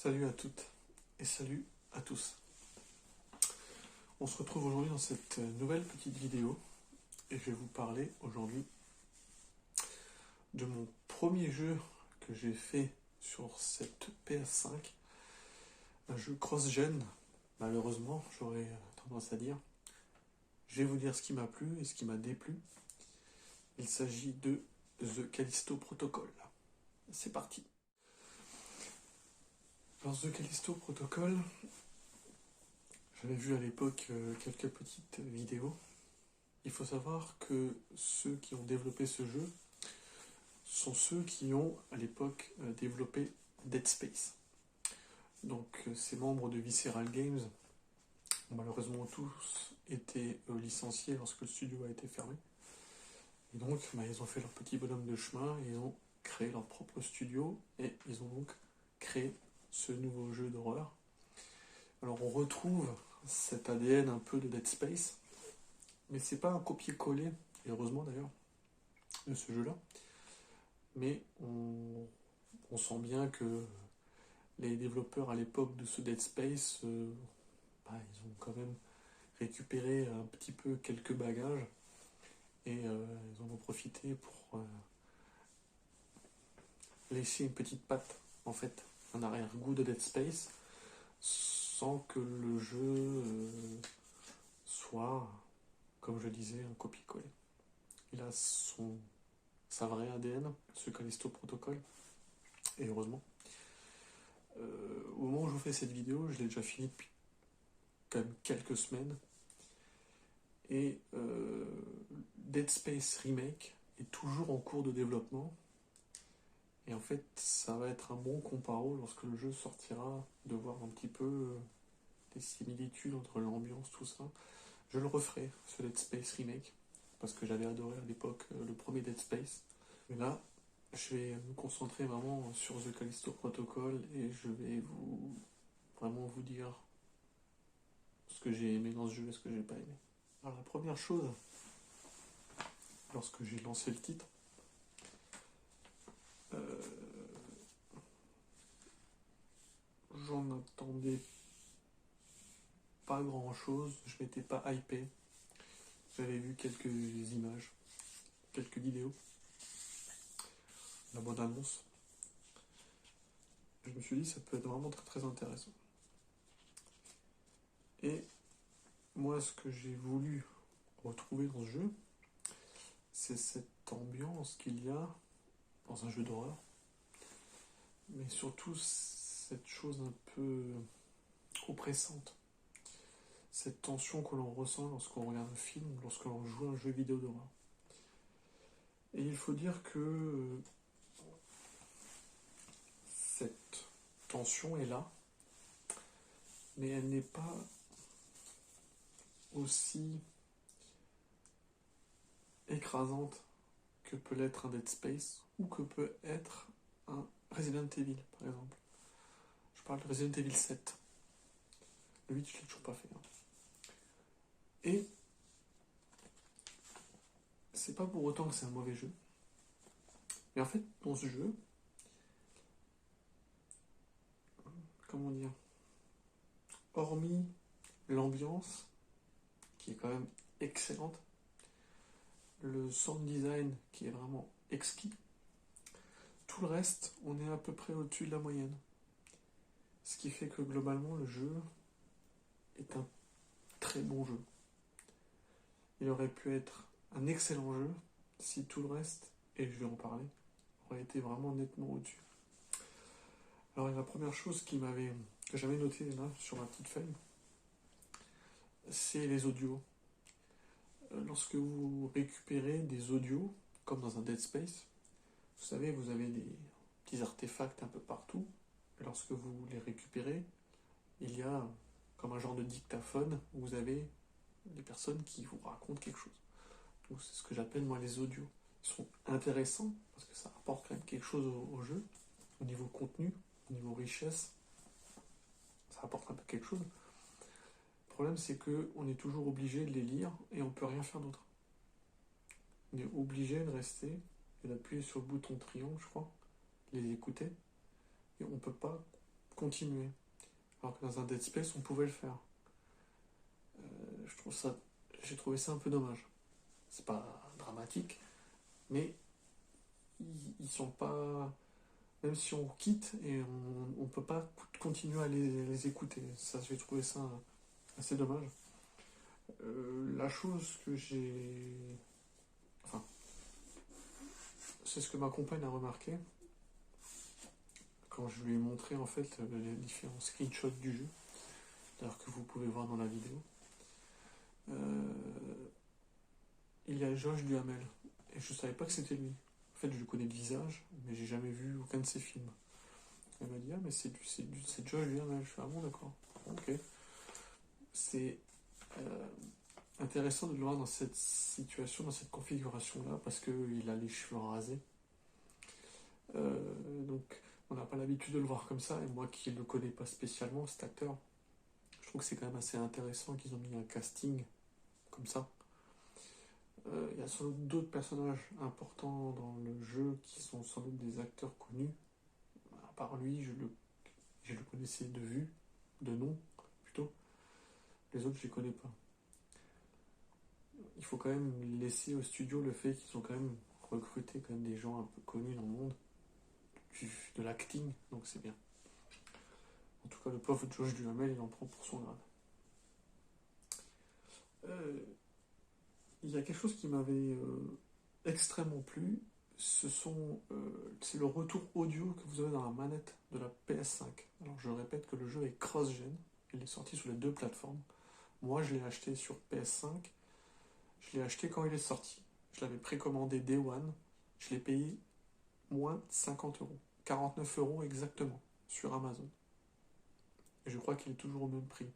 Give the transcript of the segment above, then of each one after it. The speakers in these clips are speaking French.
Salut à toutes et salut à tous. On se retrouve aujourd'hui dans cette nouvelle petite vidéo et je vais vous parler aujourd'hui de mon premier jeu que j'ai fait sur cette PS5, un jeu cross-gen, malheureusement, j'aurais tendance à dire. Je vais vous dire ce qui m'a plu et ce qui m'a déplu. Il s'agit de The Callisto Protocol. C'est parti. Alors The Callisto Protocol, j'avais vu à l'époque quelques petites vidéos. Il faut savoir que ceux qui ont développé ce jeu sont ceux qui ont à l'époque développé Dead Space. Donc ces membres de Visceral Games ont malheureusement tous été licenciés lorsque le studio a été fermé. Et donc ils ont fait leur petit bonhomme de chemin, et ils ont créé leur propre studio et ils ont donc créé ce nouveau jeu d'horreur. Alors on retrouve cet ADN un peu de Dead Space, mais c'est pas un copier-coller, et heureusement d'ailleurs, de ce jeu-là. Mais on sent bien que les développeurs à l'époque de ce Dead Space, ils ont quand même récupéré un petit peu quelques bagages et ils en ont profité pour laisser une petite patte, en fait, un arrière-goût de Dead Space, sans que le jeu soit, comme je disais, un copier-coller. Il a sa vraie ADN, ce Callisto Protocol, et heureusement. Au moment où je vous fais cette vidéo, je l'ai déjà fini depuis quand même quelques semaines. Et Dead Space Remake est toujours en cours de développement. Et en fait, ça va être un bon comparo lorsque le jeu sortira, de voir un petit peu des similitudes entre l'ambiance, tout ça. Je le referai, ce Dead Space Remake, parce que j'avais adoré à l'époque le premier Dead Space. Mais là, je vais me concentrer vraiment sur The Callisto Protocol et je vais vraiment vous dire ce que j'ai aimé dans ce jeu et ce que j'ai pas aimé. Alors la première chose, lorsque j'ai lancé le titre, j'en attendais pas grand chose, je m'étais pas hypé. J'avais vu quelques images, quelques vidéos, la bonne annonce. Je me suis dit ça peut être vraiment très très intéressant. Et moi ce que j'ai voulu retrouver dans ce jeu, c'est cette ambiance qu'il y a dans un jeu d'horreur, mais surtout cette chose un peu oppressante, cette tension que l'on ressent lorsqu'on regarde un film, lorsque l'on joue à un jeu vidéo d'horreur. Et il faut dire que cette tension est là, mais elle n'est pas aussi écrasante que peut l'être un Dead Space ou que peut être un Resident Evil, par exemple. Je parle de Resident Evil 7. Le 8, je ne l'ai toujours pas fait. Et c'est pas pour autant que c'est un mauvais jeu. Mais en fait, dans ce jeu, comment dire, hormis l'ambiance, qui est quand même excellente, le sound design qui est vraiment exquis, tout le reste, on est à peu près au-dessus de la moyenne. Ce qui fait que globalement, le jeu est un très bon jeu. Il aurait pu être un excellent jeu si tout le reste, et je vais en parler, aurait été vraiment nettement au-dessus. Alors la première chose que j'avais notée là sur ma petite feuille, c'est les audios. Lorsque vous récupérez des audios, comme dans un Dead Space, vous savez, vous avez des petits artefacts un peu partout. Et lorsque vous les récupérez, il y a comme un genre de dictaphone où vous avez des personnes qui vous racontent quelque chose. Donc c'est ce que j'appelle moi les audios. Ils sont intéressants parce que ça apporte quand même quelque chose au jeu, au niveau contenu, au niveau richesse. Ça apporte un peu quelque chose. Le problème c'est qu'on est toujours obligé de les lire et on ne peut rien faire d'autre. On est obligé de rester et d'appuyer sur le bouton triangle, je crois, les écouter, et on ne peut pas continuer. Alors que dans un Dead Space, on pouvait le faire. J'ai trouvé ça un peu dommage. C'est pas dramatique, mais ils sont pas. Même si on quitte et on peut pas continuer à les écouter. Ça, j'ai trouvé ça assez dommage. La chose que j'ai. Enfin, c'est ce que ma compagne a remarqué quand je lui ai montré en fait les différents screenshots du jeu, d'ailleurs que vous pouvez voir dans la vidéo. Il y a Josh Duhamel et je savais pas que c'était lui. En fait, je le connais de visage, mais j'ai jamais vu aucun de ses films. Elle m'a dit ah mais c'est Josh Duhamel. Je fais ah bon d'accord, ok. C'est intéressant de le voir dans cette situation, dans cette configuration-là, parce qu'il a les cheveux rasés. Donc, on n'a pas l'habitude de le voir comme ça, et moi qui ne le connais pas spécialement, cet acteur, je trouve que c'est quand même assez intéressant qu'ils ont mis un casting comme ça. Il y a sans doute d'autres personnages importants dans le jeu qui sont sans doute des acteurs connus. À part lui, je le connaissais de vue, de nom plutôt. Les autres, je les connais pas. Il faut quand même laisser au studio le fait qu'ils ont quand même recruté quand même des gens un peu connus dans le monde de l'acting, donc c'est bien. En tout cas, le pauvre Josh Duhamel, il en prend pour son grade. Il y a quelque chose qui m'avait extrêmement plu, c'est le retour audio que vous avez dans la manette de la PS5. Alors je répète que le jeu est cross-gen, il est sorti sur les deux plateformes. Moi je l'ai acheté sur PS5, je l'ai acheté quand il est sorti. Je l'avais précommandé Day One, je l'ai payé moins 50 euros, 49 euros exactement, sur Amazon. Et je crois qu'il est toujours au même prix.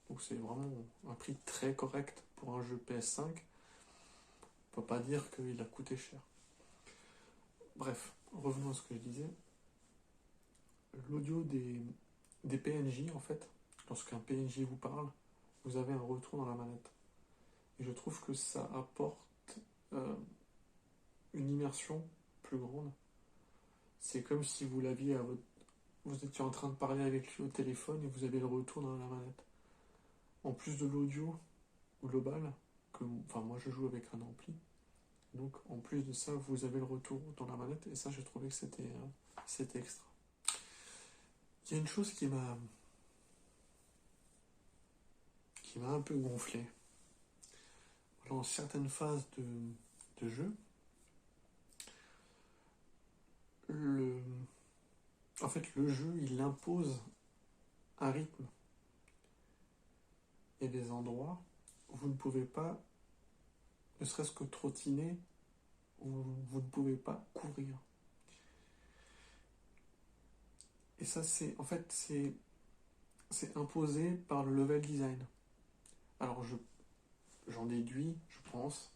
Donc c'est vraiment un prix très correct pour un jeu PS5. On peut pas dire qu'il a coûté cher. Bref, revenons à ce que je disais. L'audio des PNJ, en fait, lorsqu'un PNJ vous parle, vous avez un retour dans la manette. Et je trouve que ça apporte une immersion plus grande. C'est comme si vous l'aviez à votre... Vous étiez en train de parler avec lui au téléphone et vous avez le retour dans la manette. En plus de l'audio global, enfin moi je joue avec un ampli, donc en plus de ça vous avez le retour dans la manette et ça j'ai trouvé que c'était extra. Il y a une chose qui m'a un peu gonflé. Dans certaines phases de jeu, en fait le jeu il impose un rythme et des endroits où vous ne pouvez pas, ne serait-ce que trottiner, où vous ne pouvez pas courir. Et ça c'est imposé par le level design. Alors j'en déduis, je pense,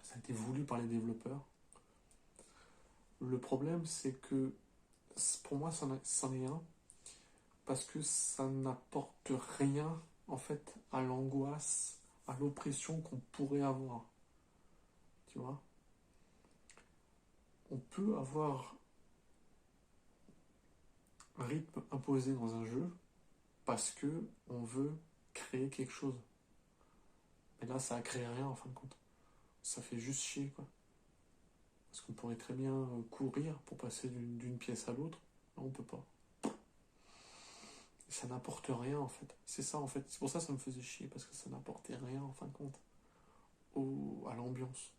ça a été voulu par les développeurs. Le problème c'est que pour moi c'en est un, parce que ça n'apporte rien en fait à l'angoisse, à l'oppression qu'on pourrait avoir. Tu vois, on peut avoir un rythme imposé dans un jeu parce que on veut créer quelque chose. Mais là, ça ne crée rien en fin de compte. Ça fait juste chier, quoi. Parce qu'on pourrait très bien courir pour passer d'une pièce à l'autre. Là, on peut pas. Et ça n'apporte rien, en fait. C'est ça, en fait. C'est pour ça que ça me faisait chier, parce que ça n'apportait rien, en fin de compte, à l'ambiance.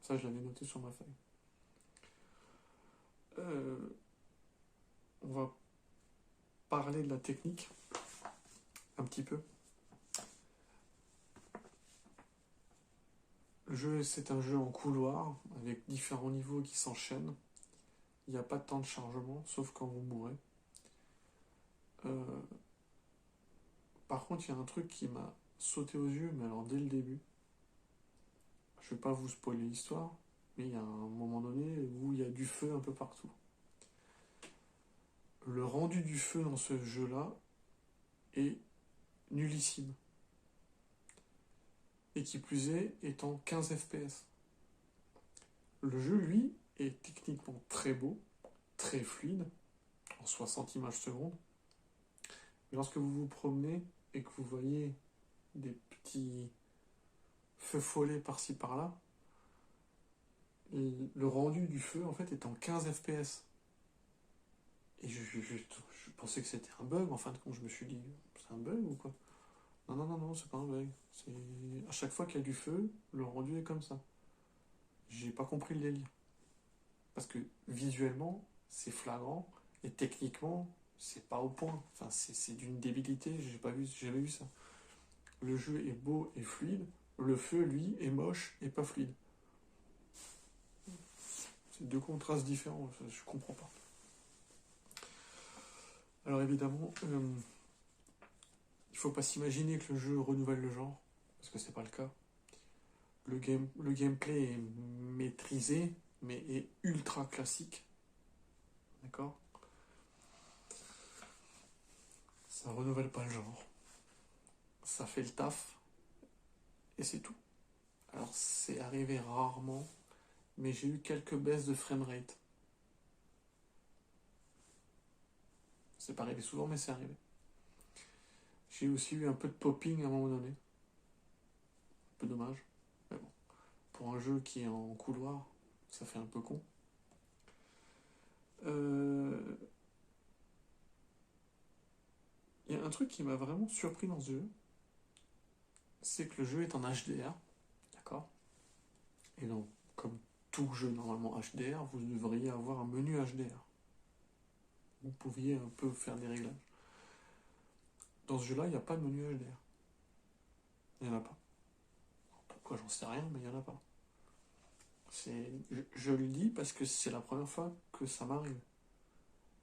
Ça, je l'avais noté sur ma feuille. On va parler de la technique, un petit peu. Le jeu, c'est un jeu en couloir, avec différents niveaux qui s'enchaînent. Il n'y a pas de temps de chargement, sauf quand vous mourrez. Par contre, il y a un truc qui m'a sauté aux yeux, mais alors dès le début. Je ne vais pas vous spoiler l'histoire, mais il y a un moment donné où il y a du feu un peu partout. Le rendu du feu dans ce jeu-là est nullissime. Et qui plus est en 15 FPS. Le jeu, lui, est techniquement très beau, très fluide, en 60 images secondes, Mais lorsque vous vous promenez et que vous voyez des petits feux follets par-ci par-là, le rendu du feu en fait est en 15 fps. Et je pensais que c'était un bug, en fin de compte, je me suis dit, c'est un bug ou quoi? Non, non, non, non, c'est pas un bug. C'est... À chaque fois qu'il y a du feu, le rendu est comme ça. J'ai pas compris le délire. Parce que visuellement, c'est flagrant, et techniquement, c'est pas au point. Enfin, c'est d'une débilité, j'ai jamais vu ça. Le jeu est beau et fluide, le feu, lui, est moche et pas fluide. C'est deux contrastes différents, je comprends pas. Alors évidemment, il faut pas s'imaginer que le jeu renouvelle le genre, parce que c'est pas le cas. Le gameplay est maîtrisé, mais est ultra classique. D'accord? Ça renouvelle pas le genre. Ça fait le taf, et c'est tout. Alors c'est arrivé rarement, mais j'ai eu quelques baisses de framerate. C'est pas arrivé souvent, mais c'est arrivé. J'ai aussi eu un peu de popping à un moment donné. Un peu dommage. Mais bon, pour un jeu qui est en couloir, ça fait un peu con. Il y a un truc qui m'a vraiment surpris dans ce jeu, c'est que le jeu est en HDR, d'accord? Et donc, comme tout jeu normalement HDR, vous devriez avoir un menu HDR. Vous pouviez un peu faire des réglages. Dans ce jeu-là, il n'y a pas de menu HDR. Il n'y en a pas. Pourquoi, j'en sais rien, mais il n'y en a pas. Je le dis parce que c'est la première fois que ça m'arrive.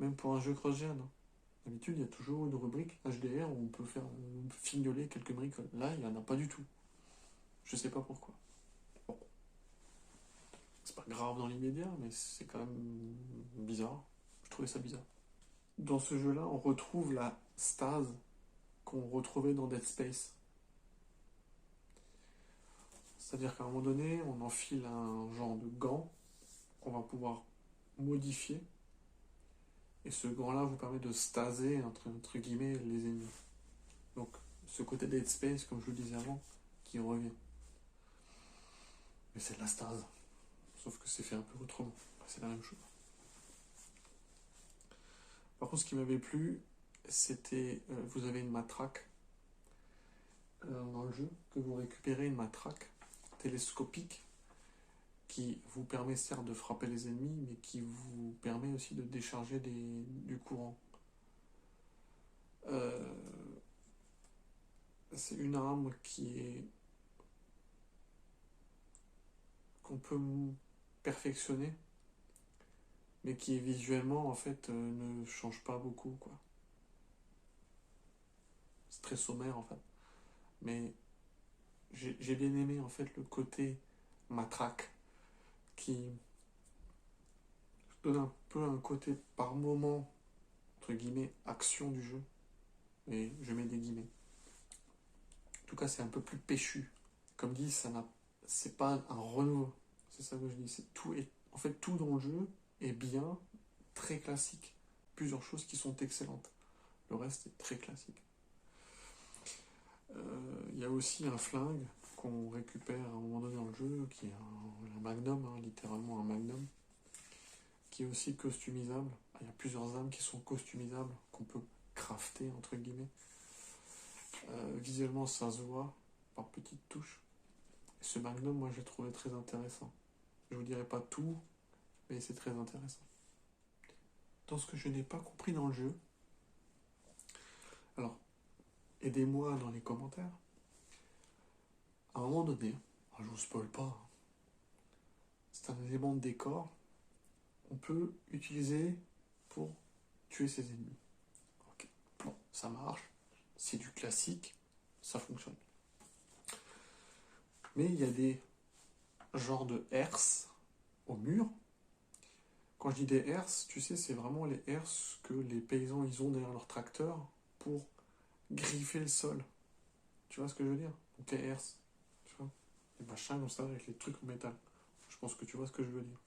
Même pour un jeu cross-gen. Hein. D'habitude, il y a toujours une rubrique HDR où on peut faire fignoler quelques bricoles. Là, il n'y en a pas du tout. Je sais pas pourquoi. Bon, c'est pas grave dans l'immédiat, mais c'est quand même bizarre. Je trouvais ça bizarre. Dans ce jeu-là, on retrouve la stase qu'on retrouvait dans Dead Space. C'est-à-dire qu'à un moment donné, on enfile un genre de gant qu'on va pouvoir modifier. Et ce gant-là vous permet de staser, entre guillemets, les ennemis. Donc, ce côté Dead Space, comme je vous le disais avant, qui revient. Mais c'est de la stase. Sauf que c'est fait un peu autrement. C'est la même chose. Par contre, ce qui m'avait plu, c'était... vous avez une matraque dans le jeu, que vous récupérez une matraque télescopique qui vous permet certes de frapper les ennemis, mais qui vous permet aussi de décharger du courant. C'est une arme qu'on peut perfectionner, mais qui visuellement en fait ne change pas beaucoup, quoi. C'est très sommaire en fait. Mais j'ai bien aimé en fait le côté matraque qui donne un peu un côté par moment entre guillemets action du jeu, et je mets des guillemets. En tout cas, c'est un peu plus péchu. Comme dit, c'est pas un renouveau. C'est ça que je dis. En fait, tout dans le jeu est bien, très classique. Plusieurs choses qui sont excellentes. Le reste est très classique. Il y a aussi un flingue qu'on récupère à un moment donné dans le jeu, qui est un magnum, hein, littéralement un magnum, qui est aussi customisable. Il y a plusieurs armes qui sont customisables, qu'on peut crafter, entre guillemets. Visuellement, ça se voit par petites touches. Et ce magnum, moi, j'ai trouvé très intéressant. Je vous dirai pas tout, mais c'est très intéressant. Dans ce que je n'ai pas compris dans le jeu, alors, aidez-moi dans les commentaires. À un moment donné, je vous spoil pas, hein, c'est un élément de décor, on peut utiliser pour tuer ses ennemis. Ok, bon, ça marche, c'est du classique, ça fonctionne. Mais il y a des genres de herses au mur. Quand je dis des herses, tu sais, c'est vraiment les herses que les paysans ils ont derrière leur tracteur pour griffer le sol. Tu vois ce que je veux dire? Donc les herses, tu vois, les machins comme ça avec les trucs en métal. Je pense que tu vois ce que je veux dire.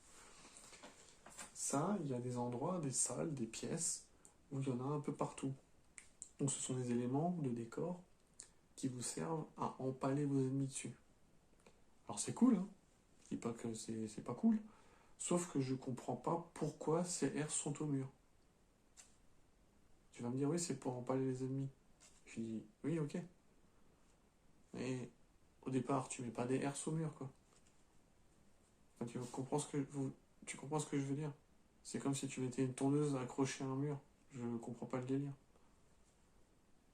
Ça, il y a des endroits, des salles, des pièces où il y en a un peu partout. Donc ce sont des éléments de décor qui vous servent à empaler vos ennemis dessus. Alors c'est cool, hein. Je dis pas que c'est pas cool, sauf que je comprends pas pourquoi ces herses sont au mur. Tu vas me dire, oui, c'est pour empaler les ennemis. Je dis, oui, ok. Mais au départ, tu mets pas des herses au mur, quoi. Enfin, tu comprends ce que je veux dire. C'est comme si tu mettais une tondeuse accrochée à un mur. Je comprends pas le délire.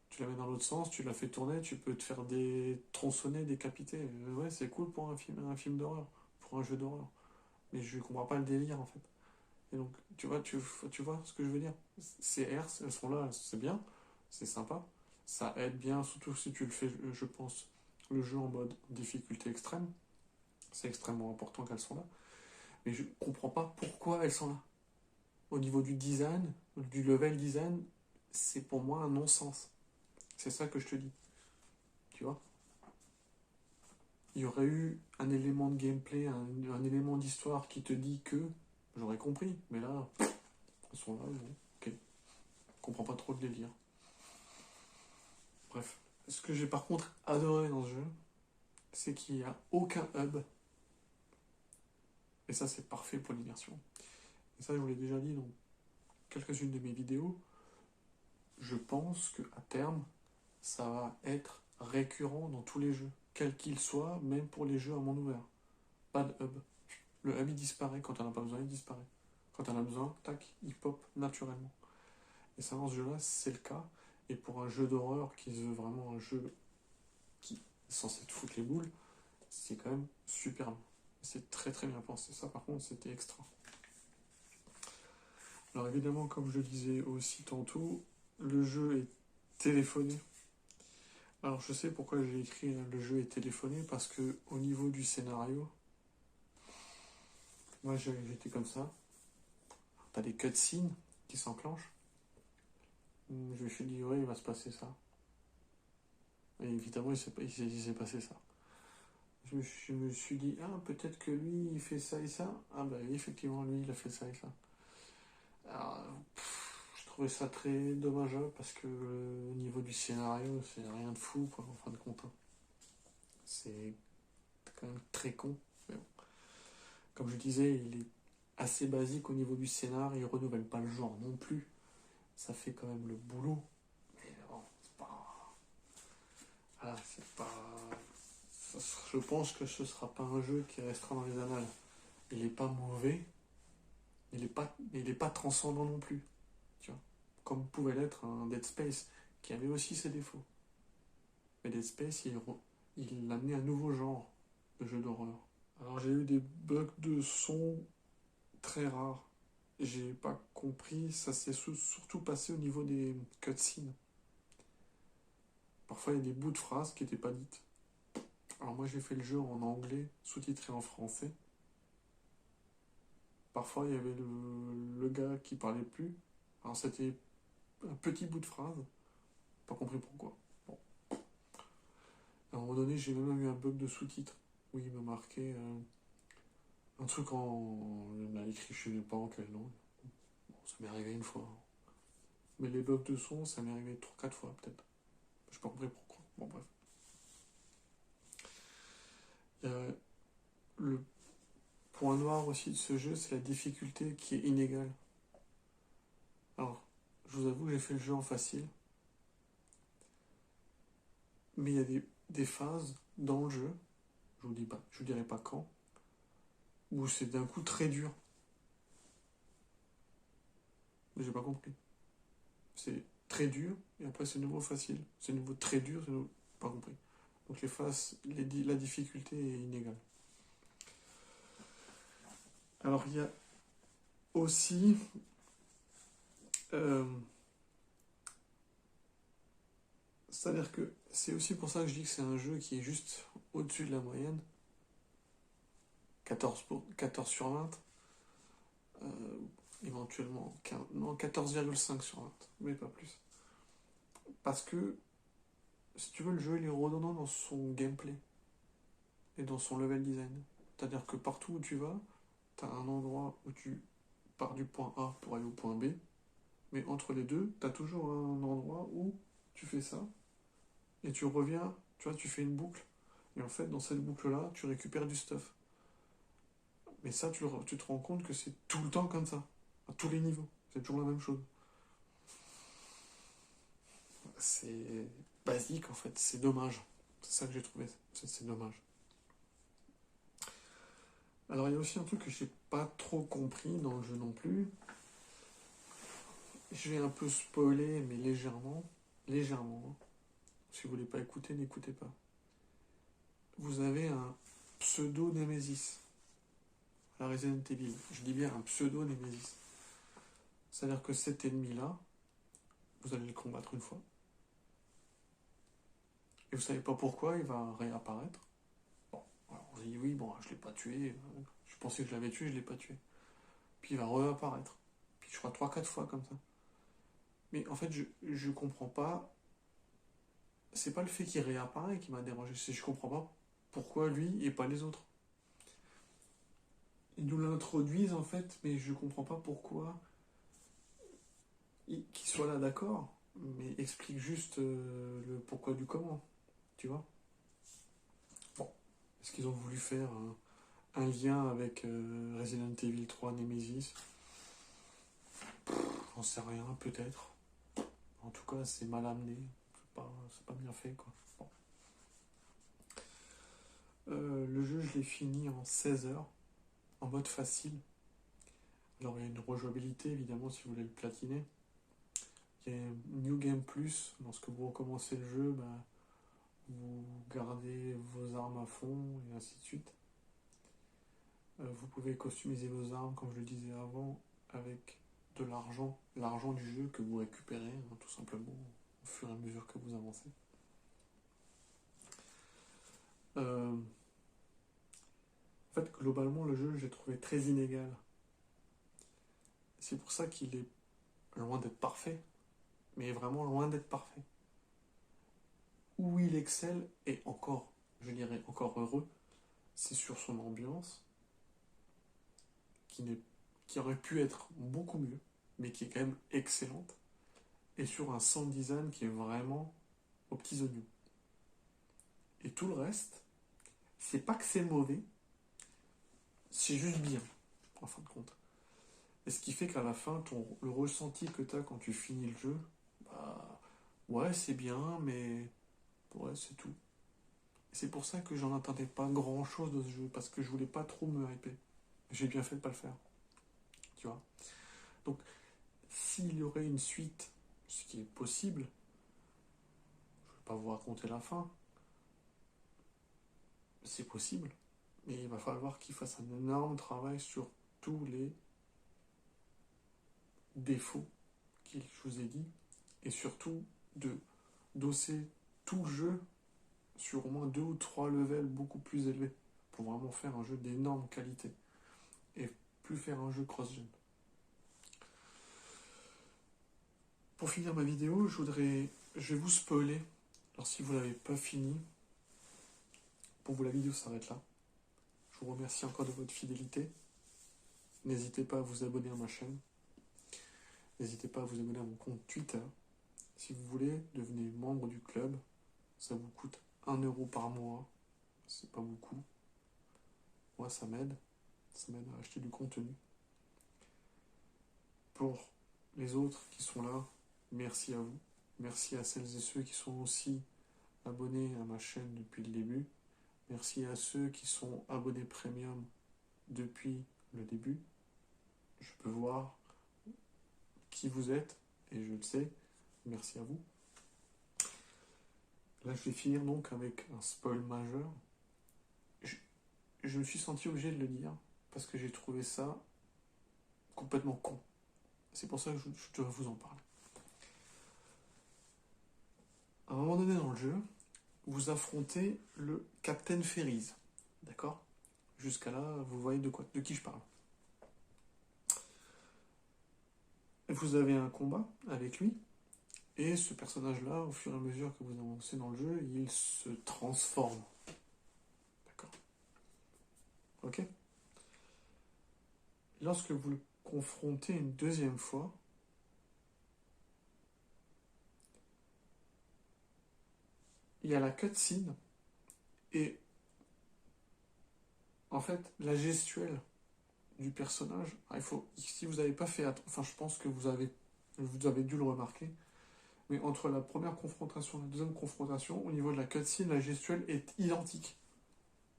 Tu la mets dans l'autre sens, tu la fais tourner, tu peux te faire des tronçonner, décapiter. Ouais, c'est cool pour un film d'horreur, pour un jeu d'horreur. Mais je comprends pas le délire, en fait. Et donc, tu vois ce que je veux dire. Ces herses, elles sont là, c'est bien, c'est sympa. Ça aide bien, surtout si tu le fais, je pense, le jeu en mode difficulté extrême. C'est extrêmement important qu'elles sont là. Mais je comprends pas pourquoi elles sont là. Au niveau du design, du level design, c'est pour moi un non-sens. C'est ça que je te dis. Tu vois? Il y aurait eu un élément de gameplay, un élément d'histoire qui te dit que j'aurais compris. Mais là, elles sont là, bon, ok. Je comprends pas trop le délire. Bref. Ce que j'ai par contre adoré dans ce jeu, c'est qu'il n'y a aucun hub. Et ça, c'est parfait pour l'immersion. Et ça, je vous l'ai déjà dit dans quelques-unes de mes vidéos. Je pense qu'à terme, ça va être récurrent dans tous les jeux, quels qu'ils soient, même pour les jeux à monde ouvert. Pas de hub. Le hub, il disparaît. Quand on n'a pas besoin, il disparaît. Quand on a besoin, tac, il pop naturellement. Et ça, dans ce jeu-là, c'est le cas. Et pour un jeu d'horreur qui se veut vraiment un jeu qui est censé te foutre les boules, c'est quand même super bien. C'est très très bien pensé. Ça, par contre, c'était extra. Alors évidemment, comme je le disais aussi tantôt, le jeu est téléphoné. Alors je sais pourquoi j'ai écrit le jeu est téléphoné, parce que au niveau du scénario, moi j'étais comme ça. T'as des cutscenes qui s'enclenchent. Je me suis dit, ouais, il va se passer ça. Et évidemment, il s'est passé ça. Je me suis dit, ah, peut-être que lui, il fait ça et ça. Ah, bah oui, effectivement, lui, il a fait ça et ça. Alors, je trouvais ça très dommageable parce que au niveau du scénario, c'est rien de fou, quoi, en fin de compte, hein. C'est quand même très con. Mais bon. Comme je disais, il est assez basique au niveau du scénar, il renouvelle pas le genre non plus. Ça fait quand même le boulot. Mais bon, c'est pas. Ah, c'est pas. Je pense que ce sera pas un jeu qui restera dans les annales. Il est pas mauvais, il est pas transcendant non plus. Tu vois. Comme pouvait l'être un Dead Space, qui avait aussi ses défauts. Mais Dead Space, il a amené un nouveau genre de jeu d'horreur. Alors j'ai eu des bugs de son très rares. J'ai pas compris, ça s'est surtout passé au niveau des cutscenes. Parfois il y a des bouts de phrases qui n'étaient pas dites. Alors moi j'ai fait le jeu en anglais, sous-titré en français. Parfois il y avait le gars qui parlait plus. Alors c'était un petit bout de phrase, pas compris pourquoi. Bon. À un moment donné j'ai même eu un bug de sous-titres, où il m'a marqué un truc en... Il m'a écrit je sais pas en quelle langue. Bon, ça m'est arrivé une fois. Mais les bugs de son, ça m'est arrivé 3-4 fois peut-être. Je n'ai pas compris pourquoi. Bon, bref. Le point noir aussi de ce jeu, c'est la difficulté qui est inégale. Alors, je vous avoue, j'ai fait le jeu en facile. Mais il y a des phases dans le jeu, je vous dirai pas quand, où c'est d'un coup très dur. Mais j'ai pas compris. C'est très dur, et après c'est de nouveau facile. C'est de nouveau très dur, c'est de nouveau... Pas compris. Donc les phases, la difficulté est inégale. Alors il y a aussi... c'est-à-dire que c'est aussi pour ça que je dis que c'est un jeu qui est juste au-dessus de la moyenne. 14 sur 20. Éventuellement 15, non, 14,5 sur 20, mais pas plus. Parce que, si tu veux, le jeu il est redondant dans son gameplay et dans son level design. C'est-à-dire que partout où tu vas, tu as un endroit où tu pars du point A pour aller au point B, mais entre les deux, tu as toujours un endroit où tu fais ça, et tu reviens, tu vois, tu fais une boucle, et en fait, dans cette boucle-là, tu récupères du stuff. Mais ça, tu te rends compte que c'est tout le temps comme ça, à tous les niveaux. C'est toujours la même chose. C'est basique, en fait, c'est dommage. C'est ça que j'ai trouvé, c'est dommage. Alors, il y a aussi un truc que j'ai pas trop compris dans le jeu non plus. Je vais un peu spoiler, mais légèrement. Légèrement. Hein. Si vous voulez pas écouter, n'écoutez pas. Vous avez un pseudo-Némésis à Resident Evil. Je dis bien un pseudo-Némésis. C'est-à-dire que cet ennemi-là, vous allez le combattre une fois. Et vous savez pas pourquoi il va réapparaître. Bon, alors on se dit oui, bon, je l'ai pas tué. Je pensais que je l'avais tué, je l'ai pas tué. Puis il va réapparaître. Puis je crois 3-4 fois comme ça. Mais en fait, je comprends pas. C'est pas le fait qu'il réapparaît qui m'a dérangé. C'est que je comprends pas pourquoi lui et pas les autres. Ils nous l'introduisent en fait, mais je comprends pas pourquoi qu'il soit là, d'accord, mais explique juste le pourquoi du comment, tu vois. Bon, est-ce qu'ils ont voulu faire un lien avec Resident Evil 3 Nemesis? J'en sais rien, peut-être. En tout cas, c'est mal amené, c'est pas bien fait, quoi. Bon. Le jeu, je l'ai fini en 16 heures, en mode facile. Alors, il y a une rejouabilité, évidemment, si vous voulez le platiner. Il y a un New Game Plus, lorsque vous recommencez le jeu, bah, vous gardez vos armes à fond, et ainsi de suite. Vous pouvez customiser vos armes, comme je le disais avant, avec de l'argent du jeu que vous récupérez, hein, tout simplement, au fur et à mesure que vous avancez. En fait, globalement, le jeu, j'ai trouvé très inégal. C'est pour ça qu'il est loin d'être parfait, mais vraiment loin d'être parfait. Où il excelle, et encore, je dirais encore heureux, c'est sur son ambiance, qui aurait pu être beaucoup mieux, mais qui est quand même excellente, et sur un sound design qui est vraiment aux petits oignons. Et tout le reste, c'est pas que c'est mauvais, c'est juste bien, en fin de compte. Et ce qui fait qu'à la fin, le ressenti que tu as quand tu finis le jeu, bah ouais, c'est bien, mais ouais, c'est tout. Et c'est pour ça que j'en attendais pas grand chose de ce jeu, parce que je voulais pas trop me hyper. J'ai bien fait de pas le faire. Tu vois. Donc, s'il y aurait une suite, ce qui est possible, je vais pas vous raconter la fin, c'est possible, mais il va falloir qu'il fasse un énorme travail sur tous les défauts que je vous ai dit, et surtout de d'osser tout le jeu sur au moins 2 ou 3 levels beaucoup plus élevés pour vraiment faire un jeu d'énorme qualité et plus faire un jeu cross-gen. Pour finir ma vidéo, je vais vous spoiler. Alors si vous l'avez pas fini, pour vous la vidéo s'arrête là. Je vous remercie encore de votre fidélité. N'hésitez pas à vous abonner à ma chaîne. N'hésitez pas à vous abonner à mon compte Twitter. Si vous voulez, devenez membre du club. Ça vous coûte 1 € par mois. C'est pas beaucoup. Moi, ça m'aide. Ça m'aide à acheter du contenu. Pour les autres qui sont là, merci à vous. Merci à celles et ceux qui sont aussi abonnés à ma chaîne depuis le début. Merci à ceux qui sont abonnés premium depuis le début. Je peux voir qui vous êtes et je le sais. Merci à vous. Là, je vais finir donc avec un spoil majeur. Je me suis senti obligé de le dire parce que j'ai trouvé ça complètement con. C'est pour ça que je dois vous en parler. À un moment donné dans le jeu, vous affrontez le Captain Ferries. D'accord? Jusqu'à là, vous voyez de qui je parle. Vous avez un combat avec lui, et ce personnage-là, au fur et à mesure que vous avancez dans le jeu, il se transforme. D'accord? Ok? Lorsque vous le confrontez une deuxième fois, il y a la cutscene et en fait la gestuelle du personnage. Si vous n'avez pas fait enfin je pense que vous avez dû le remarquer, mais entre la première confrontation et la deuxième confrontation, au niveau de la cutscene, la gestuelle est identique.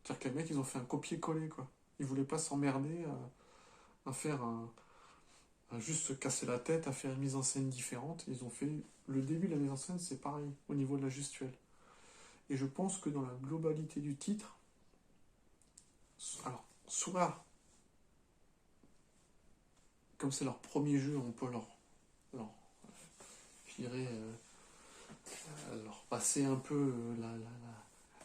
C'est-à-dire que les mecs, ils ont fait un copier-coller, quoi. Ils voulaient pas s'emmerder à faire à juste se casser la tête, à faire une mise en scène différente. Ils ont fait le début de la mise en scène, c'est pareil au niveau de la gestuelle. Et je pense que dans la globalité du titre, alors soit comme c'est leur premier jeu, on peut leur je dirais, leur passer un peu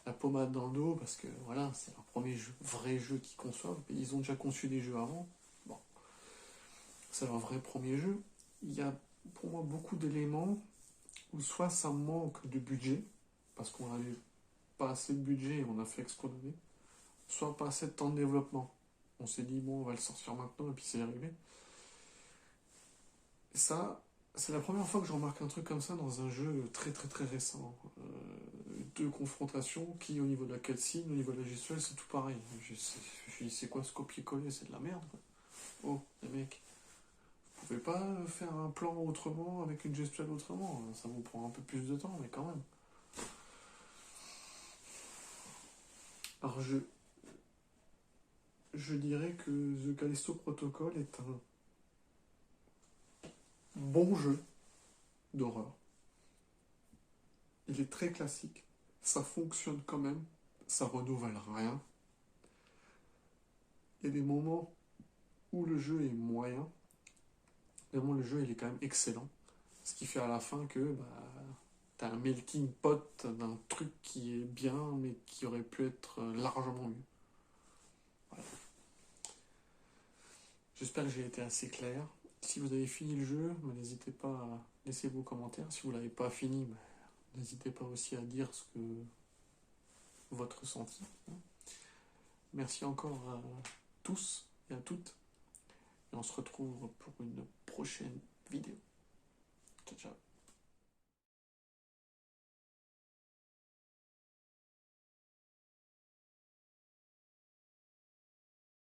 la pommade dans le dos parce que voilà, c'est leur premier vrai jeu qu'ils conçoivent. Ils ont déjà conçu des jeux avant. Bon, c'est leur vrai premier jeu. Il y a pour moi beaucoup d'éléments où soit ça manque de budget parce qu'on n'avait pas assez de budget et on a fait ce qu'on avait, soit pas assez de temps de développement. On s'est dit bon, on va le sortir maintenant et puis c'est réglé. Et ça, c'est la première fois que je remarque un truc comme ça dans un jeu très très très récent. Deux confrontations qui, au niveau de la cutscene, au niveau de la gestuelle, c'est tout pareil. Je dis, c'est quoi ce copier-coller? C'est de la merde, quoi. Oh, les mecs, vous pouvez pas faire un plan autrement, avec une gestuelle autrement? Ça vous prend un peu plus de temps, mais quand même. Alors, je dirais que The Callisto Protocol est un bon jeu d'horreur. Il est très classique. Ça fonctionne quand même. Ça renouvelle rien. Il y a des moments où le jeu est moyen. Vraiment, le jeu, il est quand même excellent. Ce qui fait à la fin que t'as un melting pot d'un truc qui est bien, mais qui aurait pu être largement mieux. Voilà. J'espère que j'ai été assez clair. Si vous avez fini le jeu, n'hésitez pas à laisser vos commentaires. Si vous ne l'avez pas fini, n'hésitez pas aussi à dire ce que votre ressenti. Merci encore à tous et à toutes. Et on se retrouve pour une prochaine vidéo. Ciao, ciao.